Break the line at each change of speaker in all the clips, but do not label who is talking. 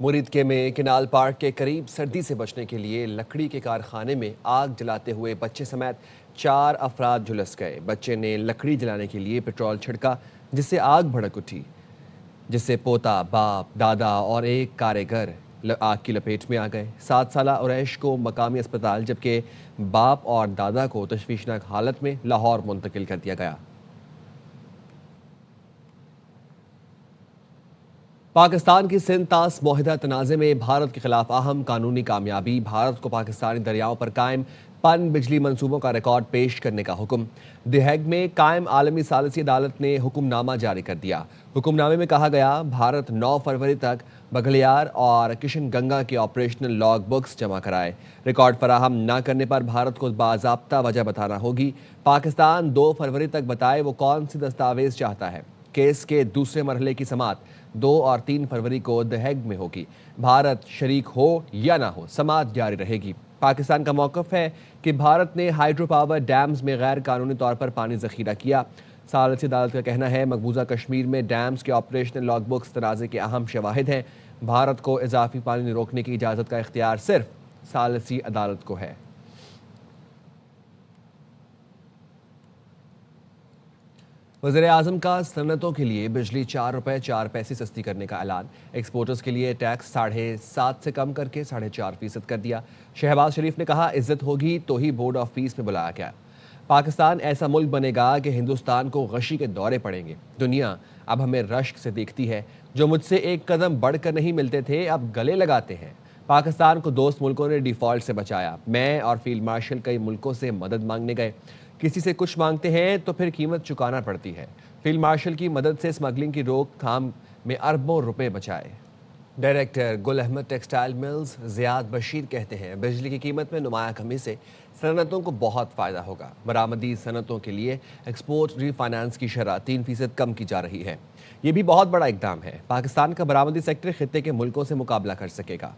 मुरीदके में canal park के करीब सर्दी से बचने के लिए लकड़ी के कारखाने में आग जलाते हुए बच्चे समेत 4 अफराद झुलस गए। बच्चे ने लकड़ी जलाने के लिए पेट्रोल छिड़का, जिससे आग भड़क उठी, जिससे पोता, बाप, दादा और एक कारीगर आग की लपेट में आ गए। 7 साला उरैश को मकामी अस्पताल, जबकि बाप और दादा को तशवीशनाक हालत में लाहौर मुंतकिल कर दिया गया। पाकिस्तान की सिंध तास मुआहिदा तनाज़े में भारत के खिलाफ अहम कानूनी कामयाबी। भारत को पाकिस्तानी दरियाओं पर कायम पन बिजली मंसूबों का रिकॉर्ड पेश करने का हुक्म। द हेग में कायम आलमी सालिसी अदालत ने हुक्मनामा जारी कर दिया। हुक्मनामे में कहा गया, भारत 9 फरवरी तक बघलियार और किशन गंगा के ऑपरेशनल लॉग बुक्स जमा कराए। रिकॉर्ड फराहम न करने पर भारत को बाज़ाब्ता वजह बताना होगी। पाकिस्तान 2 फरवरी तक बताए वो कौन सी दस्तावेज चाहता है। केस के दूसरे मरहले की समात 2 और 3 फरवरी को द हेग में होगी। भारत शरीक हो या ना हो, समात जारी रहेगी। पाकिस्तान का मौक़िफ़ है कि भारत ने हाइड्रो पावर डैम्स में गैर कानूनी तौर पर पानी ज़ख़ीरा किया। सालिसी अदालत का कहना है, मकबूजा कश्मीर में डैम्स के ऑपरेशनल लॉग बुक्स तनाज़े के अहम शवाहिद हैं। भारत को इजाफी पानी रोकने की इजाज़त का इख्तियार सिर्फ सालिसी अदालत को है। वज़ीर-ए-आज़म का सनअतों के लिए बिजली 4 रुपये 4 पैसे सस्ती करने का ऐलान। एक्सपोर्टर्स के लिए टैक्स 7.5 से कम करके 4.5% कर दिया। शहबाज शरीफ ने कहा, इज्जत होगी तो ही बोर्ड ऑफ पीस में बुलाया गया। पाकिस्तान ऐसा मुल्क बनेगा कि हिंदुस्तान को गशी के दौरे पड़ेंगे। दुनिया अब हमें रश्क से देखती है। जो मुझसे एक कदम बढ़कर नहीं मिलते थे, अब गले लगाते हैं। पाकिस्तान को दोस्त मुल्कों ने डिफ़ॉल्ट से बचाया। मैं और फील्ड मार्शल कई मुल्कों से मदद मांगने गए। किसी से कुछ मांगते हैं तो फिर कीमत चुकाना पड़ती है। फील्ड मार्शल की मदद से स्मगलिंग की रोकथाम में अरबों रुपए बचाए। Director Gul Ahmed textile mills Ziad Bashir कहते हैं, बिजली की कीमत में नुमाया कमी से सनअतों को बहुत फ़ायदा होगा। बरामदी सनअतों के लिए एक्सपोर्ट रीफाइनेंस की शरह 3% कम की जा रही है। ये भी बहुत बड़ा इकदाम है। पाकिस्तान का बरामदी सेक्टर खित्ते के मुल्कों से मुकाबला कर सकेगा।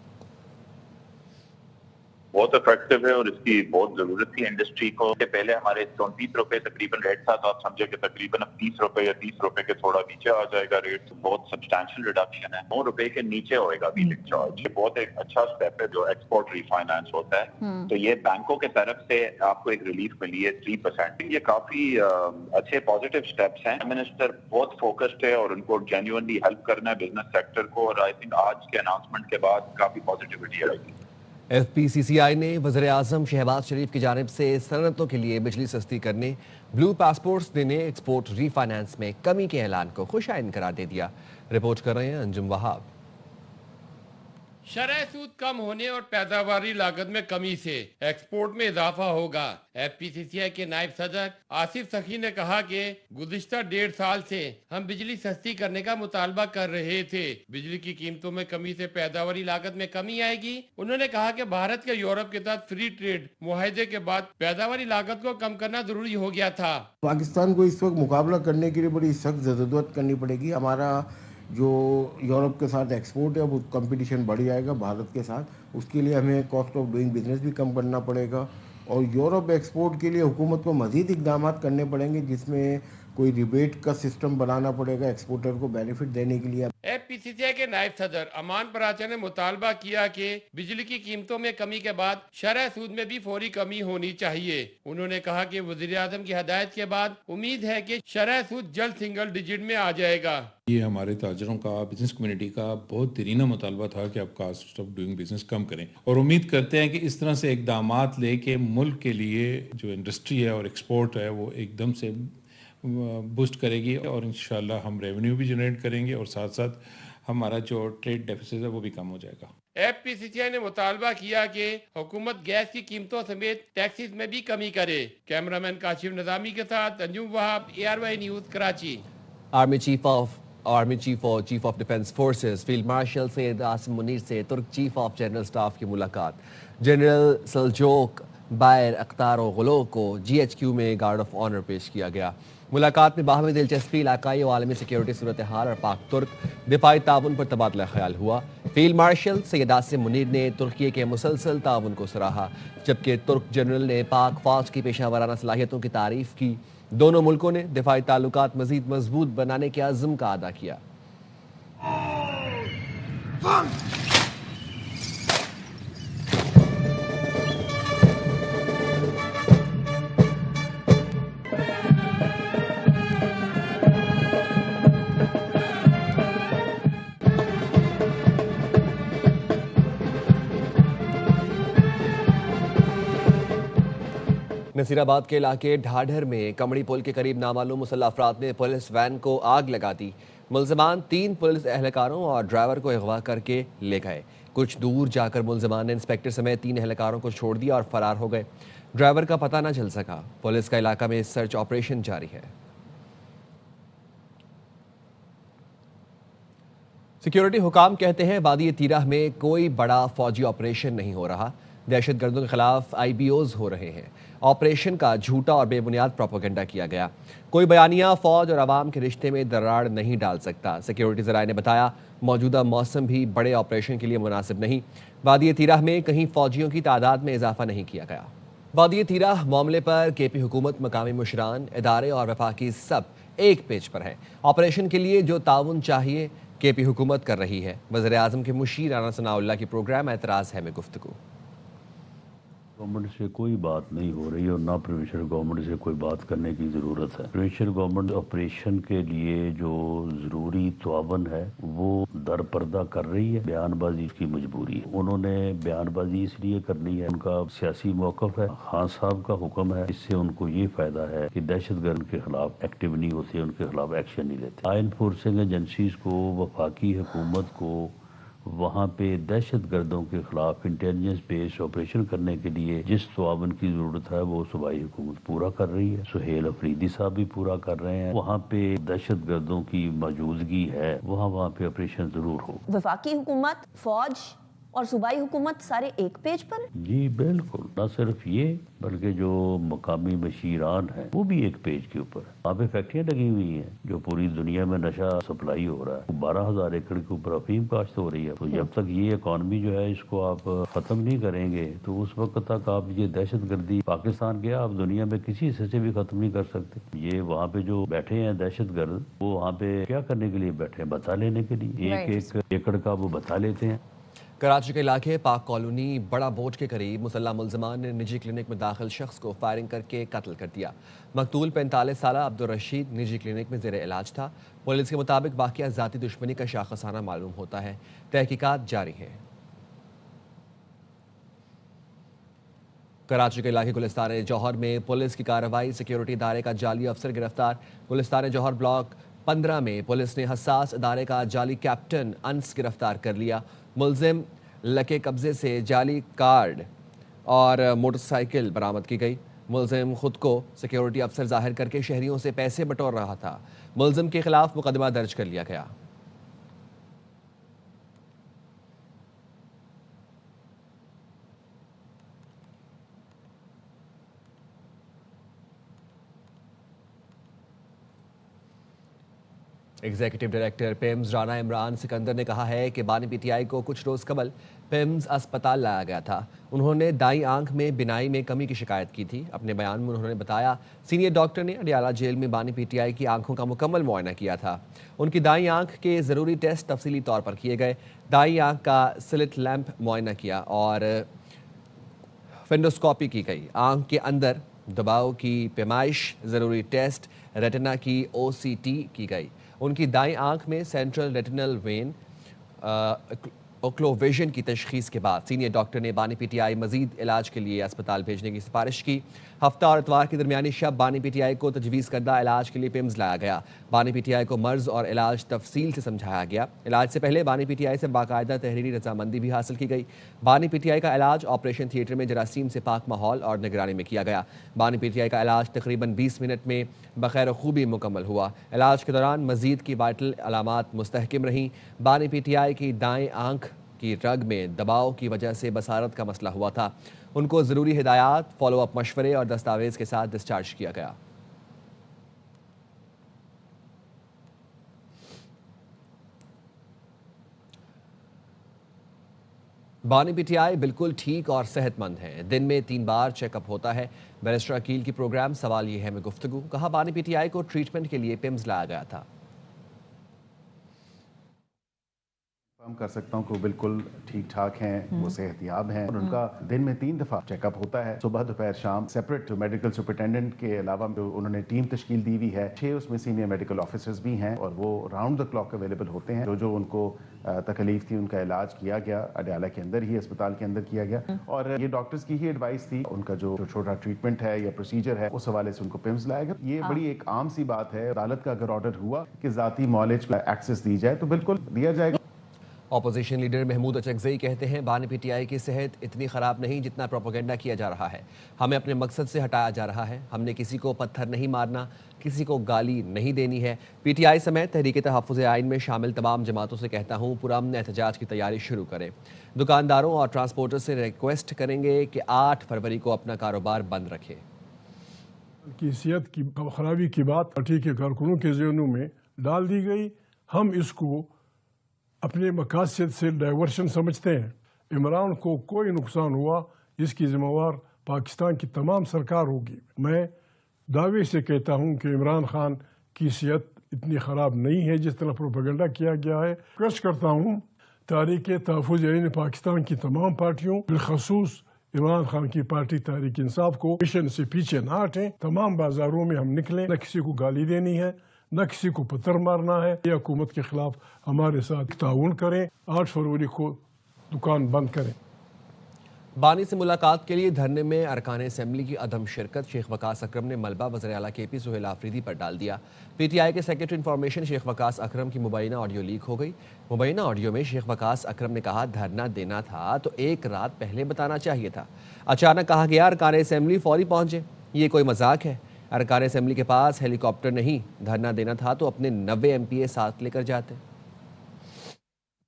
बहुत इफेक्टिव है और इसकी बहुत जरूरत थी इंडस्ट्री को। पहले हमारे 34 रुपए तकरीबन रेट था, तो आप समझे कि तकरीबन अब 30 रुपए या 30 रुपए के थोड़ा नीचे आ जाएगा रेट। तो बहुत सब्सटैंशियल रिडक्शन है। 9 रुपए के नीचे होएगा व्हीलिंग चार्ज। ये बहुत एक अच्छा स्टेप है जो एक्सपोर्ट रिफाइनेंस होता है। तो ये बैंकों के तरफ से आपको एक रिलीफ मिली है 3%। ये काफी अच्छे पॉजिटिव स्टेप्स हैं। मिनिस्टर बहुत फोकस्ड है और उनको जेन्युइनली हेल्प करना है बिजनेस सेक्टर को, और आई थिंक आज के अनाउंसमेंट के बाद काफी पॉजिटिविटी आएगी।
FPCCI ने वज़ीर-ए-आज़म शहबाज शरीफ की जानिब से सनअतों के लिए बिजली सस्ती करने, ब्लू पासपोर्ट्स देने, एक्सपोर्ट रीफाइनेंस में कमी के ऐलान को खुशाइन करार दे दिया। रिपोर्ट कर रहे हैं अंजुम वहाब।
शरह सूद कम होने और पैदावारी लागत में कमी से एक्सपोर्ट में इजाफा होगा। FPCCI के नायब सदर आसिफ सखी ने कहा कि गुज़िश्ता 1.5 साल से हम बिजली सस्ती करने का मुतालबा कर रहे थे। बिजली की कीमतों में कमी से पैदावारी लागत में कमी आएगी। उन्होंने कहा कि भारत के यूरोप के साथ फ्री ट्रेड मुआहदे के बाद पैदावारी लागत को कम करना जरूरी हो गया था।
पाकिस्तान को इस वक्त मुकाबला करने के लिए बड़ी सख्त जद्दोजहद करनी पड़ेगी। हमारा जो यूरोप के साथ एक्सपोर्ट है वो कंपटीशन बढ़ जाएगा भारत के साथ। उसके लिए हमें कॉस्ट ऑफ डूइंग बिजनेस भी कम करना पड़ेगा और यूरोप एक्सपोर्ट के लिए हुकूमत को मज़ीद इक़दाम करने पड़ेंगे, जिसमें कोई रिबेट का सिस्टम बनाना पड़ेगा एक्सपोर्टर को बेनिफिट देने के लिए।
FPCCI के नायब सदर अमान पराचा ने मुतालबा किया कि बिजली की कीमतों में कमी के बाद शरह सूद में भी फौरी कमी होनी चाहिए। उन्होंने कहा कि वज़ीर-ए-आज़म की हदायत के बाद उम्मीद है कि शरह सूद जल्द सिंगल डिजिट में आ जाएगा।
ये हमारे ताजरों का, बिजनेस कम्युनिटी का बहुत दरीना मुतालबा था कि आप कास्ट ऑफ डूइंग बिजनेस कम करें, और उम्मीद करते हैं कि इस तरह से इकदामात लेके मुल्क के लिए जो इंडस्ट्री है और एक्सपोर्ट है वो एकदम से बूस्ट करेगी, और इंशाल्लाह हम रेवेन्यू भी जनरेट करेंगे और साथ साथ हमारा जो ट्रेड डेफिसिट है वो भी कम हो जाएगा।
FPCCI ने मुतालबा किया कि हुकूमत गैस की कीमतों समेत टैक्सेस में भी कमी करे। कैमरामैन काशिफ निजामी के साथ Anjum Wahab, ARY news, Karachi.
Army chief और chief of defence forces field marshal Syed Asim Munir से तुर्क चीफ ऑफ जनरल स्टाफ की मुलाकात। जनरल सल्जोक बायर अख्तार और गुलो को GHQ में गार्ड ऑफ ऑनर पेश किया गया। मुलाकात में बाहमी दिलचस्पी, इलाकाई और आलमी सिक्योरिटी सूरत हाल और पाक तुर्क दिफाई ताउन पर तबादला ख्याल हुआ। फील्ड मार्शल सैयद आसिम मुनीर ने तुर्की के मुसलसल ताउन को सराहा, जबकि तुर्क जनरल ने पाक फौज की पेशा वराना सलाहियतों की तारीफ की। दोनों मुल्कों ने दिफाई ताल्लुकात मजीद मजबूत बनाने के अज़्म का अदा किया। नसीराबाद के इलाके ढाढर में कमड़ी पुल के करीब नामालूम मुसल्लह अफराद ने पुलिस वैन को आग लगा दी। मुलजमान 3 पुलिस एहलकारों और ड्राइवर को अगवा करके ले गए। कुछ दूर जाकर मुलजमान ने इंस्पेक्टर समेत 3 एहलकारों को छोड़ दिया और फरार हो गए। ड्राइवर का पता न चल सका। पुलिस का इलाका में सर्च ऑपरेशन जारी है। सिक्योरिटी हुकाम कहते हैं वादी तीराह में कोई बड़ा फौजी ऑपरेशन नहीं हो रहा। दहशतगर्दों के खिलाफ IBOs हो रहे हैं। ऑपरेशन का झूठा और बेबुनियाद प्रोपेगेंडा किया गया। कोई बयानिया फौज और आवाम के रिश्ते में दरार नहीं डाल सकता। सिक्योरिटी जराये ने बताया मौजूदा मौसम भी बड़े ऑपरेशन के लिए मुनासिब नहीं। वादी तीराह में कहीं फौजियों की तादाद में इजाफा नहीं किया गया। वादी तीराह मामले पर KP हुकूमत, मकामी मुशरान, इदारे और वफाकी सब एक पेज पर है। ऑपरेशन के लिए जो ताउन चाहिए KP हुकूमत कर रही है। वज़ीर आज़म के मुशीर राना सनाउल्लाह की प्रोग्राम एतराज़ है में गुफ्तगू।
गवर्नमेंट से कोई बात नहीं हो रही और ना प्रोविंशियल गवर्नमेंट से कोई बात करने की ज़रूरत है। प्रोविंशियल गवर्नमेंट ऑपरेशन के लिए जो ज़रूरी तावन है वो दरपर्दा कर रही है। बयानबाजी की मजबूरी है। उन्होंने बयानबाजी इसलिए करनी है, उनका सियासी मौक़िफ़ है, खान साहब का हुक्म है। इससे उनको ये फ़ायदा है कि दहशतगर्द के खिलाफ एक्टिव नहीं होते, उनके खिलाफ एक्शन नहीं लेते। लॉ एनफोर्सिंग एजेंसीज को, वफाकी हुकूमत को वहाँ पे दहशत गर्दों के खिलाफ इंटेलिजेंस बेस्ड ऑपरेशन करने के लिए जिस ताउन की ज़रूरत है वो सूबाई हुकूमत पूरा कर रही है। सुहेल अफरीदी साहब भी पूरा कर रहे हैं। वहाँ पे दहशत गर्दों की मौजूदगी है, वहाँ पे ऑपरेशन ज़रूर हो।
वफाकी हुकूमत, फौज और सूबाई हुकूमत सारे एक पेज पर?
जी बिल्कुल, न सिर्फ ये बल्कि जो मकामी मशीरान हैं वो भी एक पेज के ऊपर है। वहाँ पे फैक्ट्रियाँ लगी हुई हैं जो पूरी दुनिया में नशा सप्लाई हो रहा है। 12,000 एकड़ के ऊपर अफीम काश्त हो रही है। तो जब तक ये इकॉनमी जो है इसको आप ख़त्म नहीं करेंगे तो उस वक्त तक आप ये दहशत गर्दी पाकिस्तान के आप दुनिया में किसी हिस्से से भी ख़त्म नहीं कर सकते। ये वहाँ पे जो बैठे हैं दहशत गर्द, वो वहाँ पे क्या करने के लिए बैठे हैं? बता लेने के लिए। एक एकड़ का वो बता लेते हैं।
कराची के इलाके पाक कॉलोनी बड़ा बोट के करीब मुसल्लह मुलजमान ने निजी क्लिनिक में दाखिल शख्स को फायरिंग करके कत्ल कर दिया। मकतूल 45 साल अब्दुल रशीद निजी क्लिनिक में ज़ेर इलाज था। पुलिस के मुताबिक वाक़या ज़ाती दुश्मनी का शाखसाना मालूम होता है। तहकीकात जारी है। कराची के इलाके गुलिस्तान जौहर में पुलिस की कार्रवाई। सिक्योरिटी इदारे का जाली अफसर गिरफ्तार। गुलिस्तान जौहर ब्लॉक 15 में पुलिस ने हसास इदारे का जाली कैप्टन अंस गिरफ्तार कर लिया। मुलजिम लके कब्जे से जाली कार्ड और मोटरसाइकिल बरामद की गई। मुलजिम खुद को सिक्योरिटी अफसर जाहिर करके शहरियों से पैसे बटोर रहा था। मुलजिम के खिलाफ मुकदमा दर्ज कर लिया गया। Executive director PIMS Rana Imran Sikandar ने कहा है कि बानी PTI को कुछ रोज़ कबल पिम्स अस्पताल लाया गया था। उन्होंने दाई आंख में बिनाई में कमी की शिकायत की थी। अपने बयान में उन्होंने बताया सीनियर डॉक्टर ने अडियाला जेल में बानी PTI की आंखों का मुकम्मल मुआयना किया था। उनकी दाई आंख के ज़रूरी टेस्ट तफसीली तौर पर किए गए। दाई आंख का स्लिट लैंप मुआयना किया और फेंडोस्कोपी की गई। आंख के अंदर दबाव की पैमाइश, ज़रूरी टेस्ट, रेटिना की OCT की गई। उनकी दाईं आंख में सेंट्रल रेटिनल वेन ओक्लोविजन की तशखीस के बाद सीनियर डॉक्टर ने बानी PTI मजीद इलाज के लिए अस्पताल भेजने की सिफारिश की। हफ्ता और इतवार की दरमियानी शब बानी PTI को तजवीज़ करदा इलाज के लिए पिम्स लाया गया। बानी PTI को मर्ज और इलाज तफसील से समझाया गया। इलाज से पहले बानी PTI से बाकायदा तहरीरी रजामंदी भी हासिल की गई। बानी PTI का इलाज ऑपरेशन थिएटर में जरासीम से पाक माहौल और निगरानी में किया गया। बानी PTI का इलाज तकरीबन 20 मिनट में बखैर खूबी मुकम्मल हुआ। इलाज के दौरान मजीद की वाइटल अलामात मुस्तहकम रहीं। बानी PTI की दाएं आंख की रग में दबाव की वजह से बसारत का मसला हुआ था। उनको ज़रूरी हिदायत, फॉलोअप मशवरे और दस्तावेज़ के साथ डिस्चार्ज किया गया। बानी PTI बिल्कुल ठीक और सेहतमंद हैं। दिन में 3 बार चेकअप होता है। बैरिस्टर अकील की प्रोग्राम सवाल ये है में गुफ्तगू। कहा बानी PTI को ट्रीटमेंट के लिए पिम्स लाया गया था।
कर सकता हूँ कि वो बिल्कुल ठीक ठाक हैं, वो सेहतयाब हैं और उनका दिन में 3 दफा चेकअप होता है, सुबह दोपहर शाम। सेपरेट मेडिकल सुपरिटेंडेंट के अलावा उन्होंने टीम तश्कील दी हुई है, 6 उसमें सीनियर मेडिकल ऑफिसर्स भी हैं और वो राउंड द क्लॉक अवेलेबल होते हैं। जो उनको तकलीफ थी उनका इलाज किया गया, अडयाला के अंदर ही, अस्पताल के अंदर किया गया और ये डॉक्टर्स की ही एडवाइस थी। उनका जो छोटा ट्रीटमेंट है या प्रोसीजर है उस हवाले से उनको पिम्स लाया गया। ये बड़ी एक आम सी बात है। अदालत का अगर ऑर्डर हुआ कि जाती मॉलेज को एक्सेस दी जाए तो बिल्कुल दिया जाएगा।
ऑपोजिशन लीडर महमूद अचकज़ई कहते हैं बानी पीटीआई की सेहत इतनी ख़राब नहीं जितना प्रोपेगेंडा किया जा रहा है। हमें अपने मकसद से हटाया जा रहा है। हमने किसी को पत्थर नहीं मारना, किसी को गाली नहीं देनी है। पीटीआई समेत तहरीक तहफ़्फ़ुज़ आइन में शामिल तमाम जमातों से कहता हूँ पुरअमन एहतजाज की तैयारी शुरू करें। दुकानदारों और ट्रांसपोर्टर से रिक्वेस्ट करेंगे कि 8 फरवरी को अपना कारोबार बंद रखें।
की सेहत की खराबी की बात पार्टी के कारकुनों के ज़हनों में डाल दी गई। हम इसको अपने मकासद से डाइवर्शन समझते हैं। इमरान को कोई नुकसान हुआ इसकी जिम्मेवार पाकिस्तान की तमाम सरकार होगी। मैं दावे से कहता हूं कि इमरान खान की सेहत इतनी ख़राब नहीं है जिस तरह प्रोपेगेंडा किया गया है। रिक्वेस्ट करता हूं तहरीक तहफ़्फ़ुज़ आइन पाकिस्तान की तमाम पार्टियों, बिलखसूस इमरान खान की पार्टी तहरीक इंसाफ को मिशन से पीछे ना हटें। तमाम बाजारों में हम निकलें, न किसी को गाली देनी है, न किसी को पत्थर मारना है। ये हुकूमत के खिलाफ हमारे साथ ताउन करें। 8 फरवरी को दुकान बंद करें।
बानी से मुलाकात के लिए धरने में अरकान असम्बली की अदम शिरकत। शेख वकास अकरम ने मलबा वज़ीर आला KP सुहेल आफरीदी पर डाल दिया। पीटीआई के सेक्रेटरी इंफॉर्मेशन शेख वकास अकरम की मुबैना ऑडियो लीक हो गई। मुबैना ऑडियो में शेख वकास अकरम ने कहा धरना देना था तो एक रात पहले बताना चाहिए था। अचानक कहा गया अरकान असम्बली फौरी पहुंचे। ये कोई मजाक है? अरकान असम्बली के पास हेलीकॉप्टर नहीं, धरना देना था तो अपने 90 MPA साथ लेकर जाते।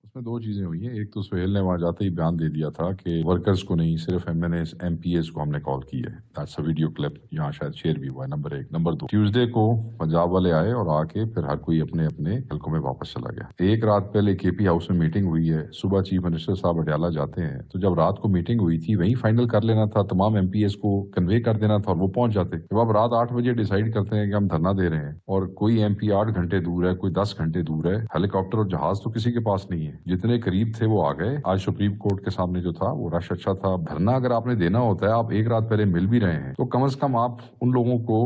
उसमें 2 चीजें हुई हैं। एक तो सुहेल ने वहां जाते ही बयान दे दिया था कि वर्कर्स को नहीं सिर्फ MNAs MPAs को हमने कॉल की है। दैट्स अ वीडियो क्लिप, यहाँ शायद शेयर भी हुआ है। नंबर 1। नंबर 2, ट्यूसडे को पंजाब वाले आए और आके फिर हर कोई अपने अपने हलकों में वापस चला गया। एक रात पहले KP हाउस में मीटिंग हुई है। सुबह चीफ मिनिस्टर साहब अडयाला जाते हैं तो जब रात को मीटिंग हुई थी वहीं फाइनल कर लेना था, तमाम MPAs को कन्वे कर देना था और वो पहुंच जाते। जब आप रात 8 बजे डिसाइड करते हैं कि हम धरना दे रहे हैं और कोई MP 8 घंटे दूर है, कोई 10 घंटे दूर है, हेलीकॉप्टर और जहाज तो किसी के पास नहीं है। जितने करीब थे वो आ गए। आज सुप्रीम कोर्ट के सामने जो था वो रश अच्छा था। धरना अगर आपने देना होता है, आप एक रात पहले मिल भी रहे हैं तो कम से कम आप उन लोगों को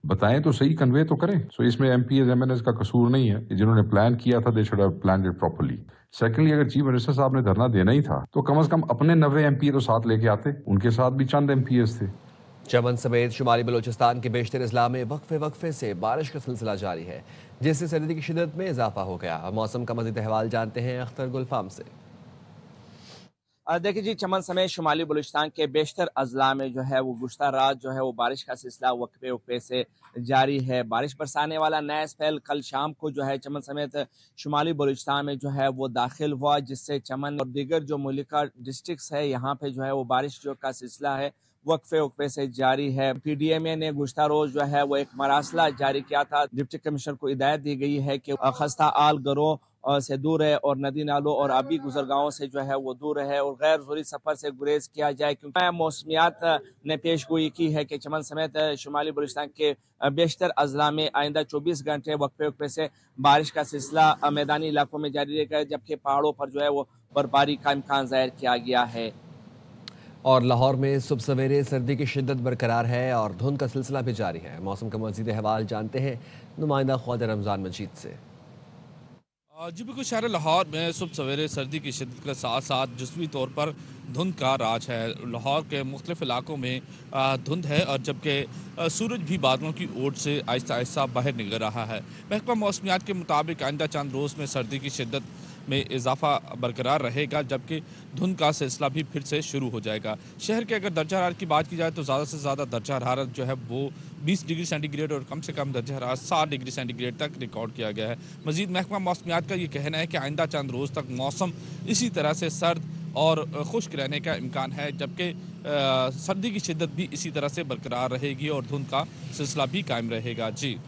बताएं तो सही, कन्वे तो करें। सो इसमें MPAs MNAs का कसूर नहीं है। जिन्होंने प्लान किया था they should have planned it properly. Secondly, अगर चीफ मिनिस्टर साहब ने धरना देना ही था तो कम से कम अपने 90 MPA तो साथ लेके आते। उनके साथ भी चंद MPAs थे।
चमन समेत शुमाली बलोचिस्तान के बेशतर अजला में वक्फे से बारिश का सिलसिला जारी है, जिससे सर्दी की शिदत में इजाफा हो गया। मौसम का मज़ीद अहवाल जानते हैं अख्तर गुलफाम से।
देखिए जी, चमन समेत शुमाली बलूचिस्तान के बेशतर अजला में जो है वो गुज़श्ता रात जो है वो बारिश का सिलसिला वक्फे से जारी है। बारिश बरसाने वाला नया स्पेल कल शाम को जो है चमन समेत शुमाली बलूचिस्तान में जो है वो दाखिल हुआ, जिससे चमन और दीगर जो मुल्का डिस्ट्रिक्ट्स है यहाँ पे जो है वो बारिश जो का सिलसिला है वक्फे से जारी है। PDMA ने गुज़श्ता रोज जो है वो एक मरासला जारी किया था। डिप्टी कमिश्नर को हिदायत दी गई है कि खस्ता आल घरों से दूर है और नदी नालों और आबी गुजरगाहों से जो है वो दूर है और गैर ज़रूरी सफ़र से गुरेज किया जाए, क्योंकि मौसमियात ने पेश गोई की है कि चमन समेत शुमाली बलूचिस्तान के बेशतर अजला में आइंदा 24 घंटे वक्फे से बारिश का सिलसिला मैदानी इलाकों में जारी रहेगा, जबकि पहाड़ों पर जो है वो बर्फबारी का इम्कान ज़ाहिर किया गया है।
और लाहौर में सुबह सवेरे सर्दी की शिद्दत बरकरार है और धुंध का सिलसिला भी जारी है। मौसम का मज़ीद अहवाल जानते हैं नुमाइंदा ख्वाजा रमज़ान मजीद से।
जी बिल्कुल, शहर लाहौर में सुबह सवेरे सर्दी की शिद्दत के साथ साथ जुज़वी तौर पर धुंध का राज है। लाहौर के मुख्तलिफ इलाकों में धुंध है और जबकि सूरज भी बादलों की ओट से आहिस्ता आहिस्ता बाहर निकल रहा है। महकमा मौसमियात के मुताबिक आइंदा चंद रोज़ में सर्दी की शिद्दत में इजाफा बरकरार रहेगा, जबकि धुंध का सिलसिला भी फिर से शुरू हो जाएगा। शहर के अगर दर्जा हरारत की बात की जाए तो ज़्यादा से ज़्यादा दर्जा हरारत जो है वो 20 डिग्री सेंटीग्रेड और कम से कम दर्जा हरारत 7 डिग्री सेंटीग्रेड तक रिकॉर्ड किया गया है। मज़ीद महकमा मौसमियात का ये कहना है कि आइंदा चंद रोज़ तक मौसम इसी तरह से सर्द और खुश्क रहने का इम्कान है, जबकि सर्दी की शिद्दत भी इसी तरह से बरकरार रहेगी और धुंध का सिलसिला भी कायम रहेगा। जी,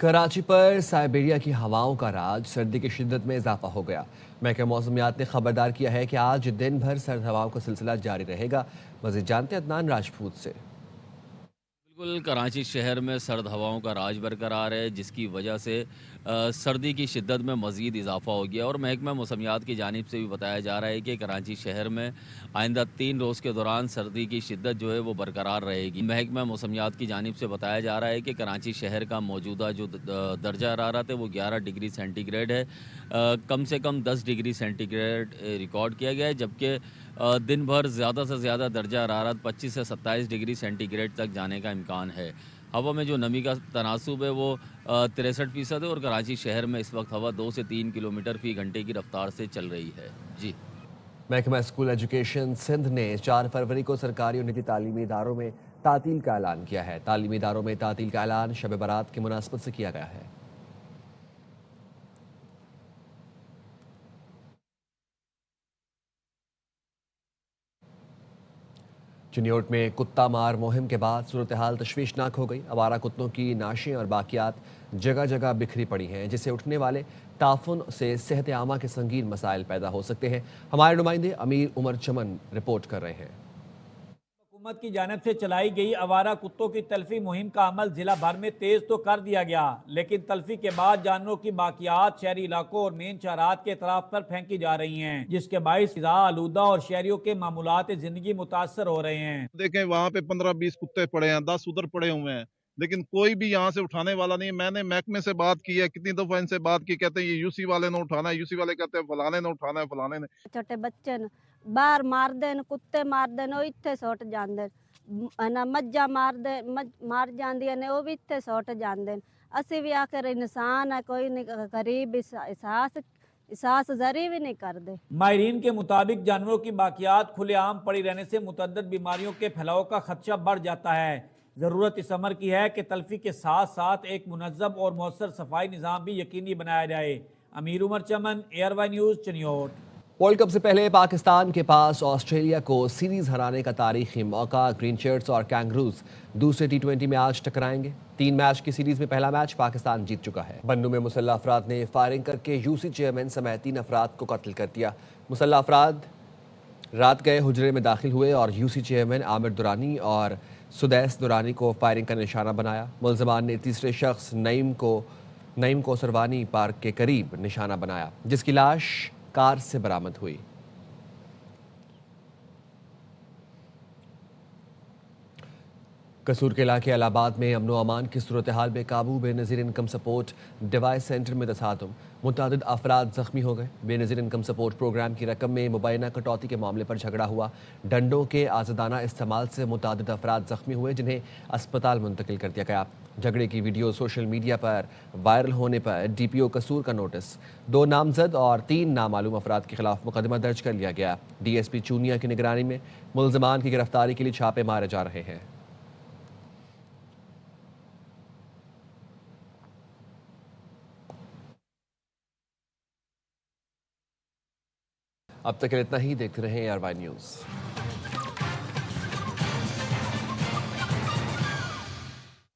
कराची पर साइबेरिया की हवाओं का राज, सर्दी की शिद्दत में इजाफा हो गया। महकमा मौसमियात ने खबरदार किया है कि आज दिन भर सर्द हवाओं का सिलसिला जारी रहेगा। मज़ीद जानते अदनान राजपूत से।
बिल्कुल, कराची शहर में सर्द हवाओं का राज बरकरार है, जिसकी वजह से सर्दी की शिद्दत में मज़ीद इजाफा हो गया और महकमा मौसमियात की जानिब से भी बताया जा रहा है कि कराची शहर में आइंदा 3 रोज़ के दौरान सर्दी की शिद्दत जो है वो बरकरार रहेगी। महकमा मौसमियात की जानिब से बताया जा रहा है कि कराची शहर का मौजूदा जो दर्जा हरारत है वो 11 डिग्री सेंटीग्रेड है। कम से कम 10 डिग्री सेंटीग्रेड रिकॉर्ड किया गया है, जबकि दिन भर ज़्यादा से ज़्यादा दर्जा हरारत 25 से 27 डिग्री सेंटीग्रेड तक जाने का इम्कान है। हवा में जो नमी का तनासुब है वो 63% है और कराची शहर में इस वक्त हवा 2 से 3 किलोमीटर फी घंटे की रफ्तार से चल रही है। जी।
महकमा स्कूल एजुकेशन सिंध ने 4 फरवरी को सरकारी और निजी तालीमी इदारों में तातील का ऐलान किया है। तालीमी इदारों में तातील का ऐलान शब बारात की मुनासबत से किया गया है। चिन्योट में कुत्ता मार मुहिम के बाद सूरत हाल तशवीशनाक हो गई। आवारा कुत्तों की नाशें और बाकियात जगह जगह बिखरी पड़ी हैं, जिससे उठने वाले ताफुन से सेहत आमा के संगीन मसाइल पैदा हो सकते हैं। हमारे नुमाइंदे अमीर उमर चमन रिपोर्ट कर रहे हैं।
हुकूमत की जानिब से चलाई गई आवारा कुत्तों की तल्फी मुहिम का अमल जिला भर में तेज तो कर दिया गया, लेकिन तल्फी के बाद जानवरों की बाकियात शहरी इलाकों और मेन शहरात के तरफ पर फेंकी जा रही हैं, जिसके बाइस फिजा आलूदा और शहरियों के मामूलात जिंदगी मुतासर हो रहे हैं।
देखें वहाँ पे 15-20 कुत्ते पड़े हैं, 10 उधर पड़े हुए हैं, लेकिन कोई भी यहाँ से उठाने वाला नहीं है। मैंने महकमे से बात की है, कितनी दफा इनसे बात की, कहते हैं ये यूसी वाले ने उठाना है, यूसी वाले कहते हैं फलाने ने उठाना है, फलाने ने।
छोटे बच्चे बाहर मार देन, कुत्ते मार देन, वो इत्थे सुट जांदे ना, मज्जा मार जांदियां ने, वो भी इत्थे सुट जांदे। असी भी आखिर इंसान है, कोई नहीं गरीब एहसास जरी भी नहीं करते।
माहिरीन के मुताबिक जानवरों की बाकियात खुलेआम पड़ी रहने से मुतअद्दिद बीमारियों के फैलाव का खदशा बढ़ जाता है। ज़रूरत इस अमर की है कि तल्फी के साथ साथ एक मुनज़्ज़म और मौसर सफाई निज़ाम भी यकीनी बनाया जाए। Amir Umar Chaman, ARY news, Chiniot.
World cup से पहले पाकिस्तान के पास ऑस्ट्रेलिया को सीरीज हराने का तारीखी मौका। ग्रीन शर्ट्स और कैंगरूज दूसरे T20 में आज टकराएंगे। 3 मैच की सीरीज में पहला मैच पाकिस्तान जीत चुका है। बन्नू में मुसल्ला अफराद ने फायरिंग करके यूसी चेयरमैन समेत 3 अफराद को कत्ल कर दिया। मुसल्ला अफराद रात गए हुजरे में दाखिल हुए और यूसी चेयरमैन आमिर दुरानी और सुदैस दुरानी को फायरिंग का निशाना बनाया। मुलजमान ने तीसरे शख्स नईम को सरवानी पार्क के करीब निशाना बनाया, जिसकी लाश कार से बरामद हुई। कसूर के इलाके इलाहाबाद में अमनो अमान की सूरत हाल में काबू। Benazir income support device centre में तसादुम, मुतादिद अफराद जख्मी हो गए। बेनज़ीर इनकम सपोर्ट प्रोग्राम की रकम में मुबैना कटौती के मामले पर झगड़ा हुआ। डंडों के आज़ादाना इस्तेमाल से मुतादिद अफराद जख्मी हुए, जिन्हें अस्पताल मुंतकिल कर दिया गया। झगड़े की वीडियो सोशल मीडिया पर वायरल होने पर DPO कसूर का नोटिस। 2 नामजद और 3 नामालूम अफराद के खिलाफ मुकदमा दर्ज कर लिया गया। DSP चूनिया की निगरानी में मुलजमान की गिरफ्तारी के लिए छापे मारे जा रहे हैं। अब तक इतना ही। देखते रहें ARY न्यूज़।